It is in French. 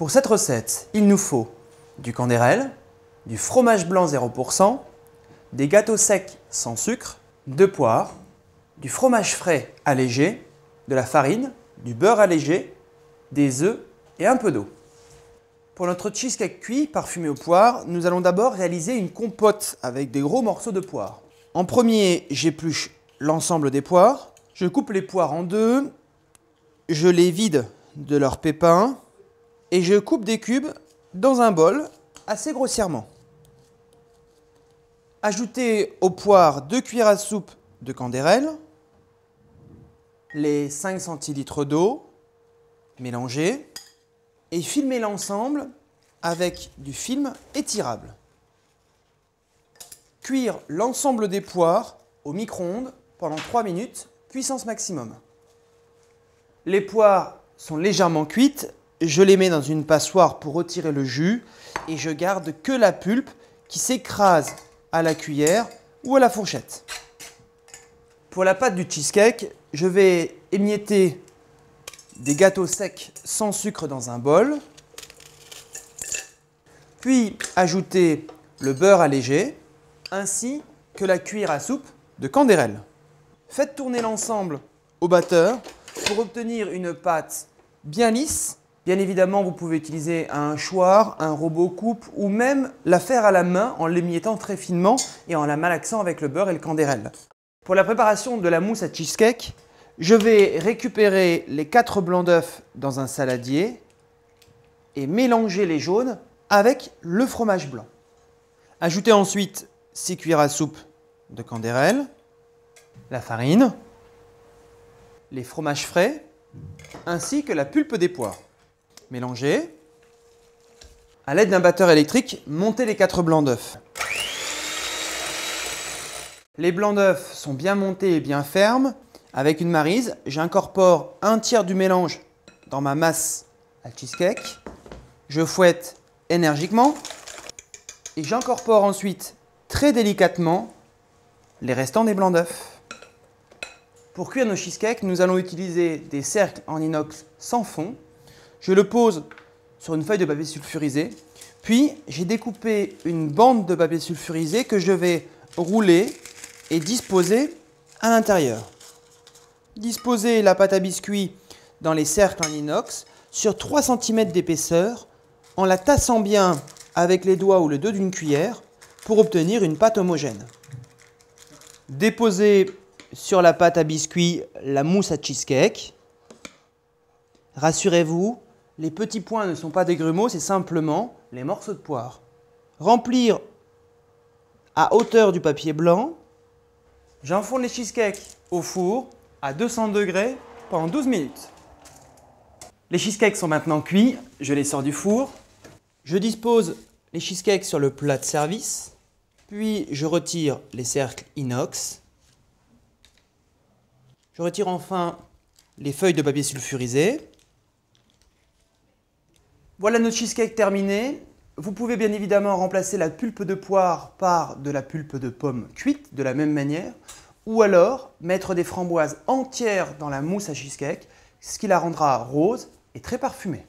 Pour cette recette, il nous faut du Canderel, du fromage blanc 0%, des gâteaux secs sans sucre, 2 poires, du fromage frais allégé, de la farine, du beurre allégé, des œufs et un peu d'eau. Pour notre cheesecake cuit parfumé aux poires, nous allons d'abord réaliser une compote avec des gros morceaux de poires. En premier, j'épluche l'ensemble des poires, je coupe les poires en deux, je les vide de leurs pépins et je coupe des cubes dans un bol assez grossièrement. Ajoutez aux poires 2 cuillères à soupe de Canderel, les 5 centilitres d'eau, mélangez et filmez l'ensemble avec du film étirable. Cuire l'ensemble des poires au micro-ondes pendant 3 minutes, puissance maximum. Les poires sont légèrement cuites, je les mets dans une passoire pour retirer le jus et je garde que la pulpe qui s'écrase à la cuillère ou à la fourchette. Pour la pâte du cheesecake, je vais émietter des gâteaux secs sans sucre dans un bol, puis ajouter le beurre allégé ainsi que la cuillère à soupe de Canderel. Faites tourner l'ensemble au batteur pour obtenir une pâte bien lisse. Bien évidemment, vous pouvez utiliser un hachoir, un robot coupe ou même la faire à la main en l'émiettant très finement et en la malaxant avec le beurre et le Canderel. Pour la préparation de la mousse à cheesecake, je vais récupérer les 4 blancs d'œufs dans un saladier et mélanger les jaunes avec le fromage blanc. Ajoutez ensuite 6 cuillères à soupe de Canderel, la farine, les fromages frais ainsi que la pulpe des poires. Mélangez. À l'aide d'un batteur électrique, montez les 4 blancs d'œufs. Les blancs d'œufs sont bien montés et bien fermes. Avec une maryse, j'incorpore un tiers du mélange dans ma masse à cheesecake. Je fouette énergiquement et j'incorpore ensuite très délicatement les restants des blancs d'œufs. Pour cuire nos cheesecakes, nous allons utiliser des cercles en inox sans fond. Je le pose sur une feuille de papier sulfurisé, puis j'ai découpé une bande de papier sulfurisé que je vais rouler et disposer à l'intérieur. Disposez la pâte à biscuits dans les cercles en inox sur 3 cm d'épaisseur en la tassant bien avec les doigts ou le dos d'une cuillère pour obtenir une pâte homogène. Déposez sur la pâte à biscuits la mousse à cheesecake. Rassurez-vous, les petits points ne sont pas des grumeaux, c'est simplement les morceaux de poire. Remplir à hauteur du papier blanc. J'enfourne les cheesecakes au four à 200 degrés pendant 12 minutes. Les cheesecakes sont maintenant cuits, je les sors du four. Je dispose les cheesecakes sur le plat de service, puis je retire les cercles inox. Je retire enfin les feuilles de papier sulfurisé. Voilà notre cheesecake terminé. Vous pouvez bien évidemment remplacer la pulpe de poire par de la pulpe de pomme cuite de la même manière, ou alors mettre des framboises entières dans la mousse à cheesecake, ce qui la rendra rose et très parfumée.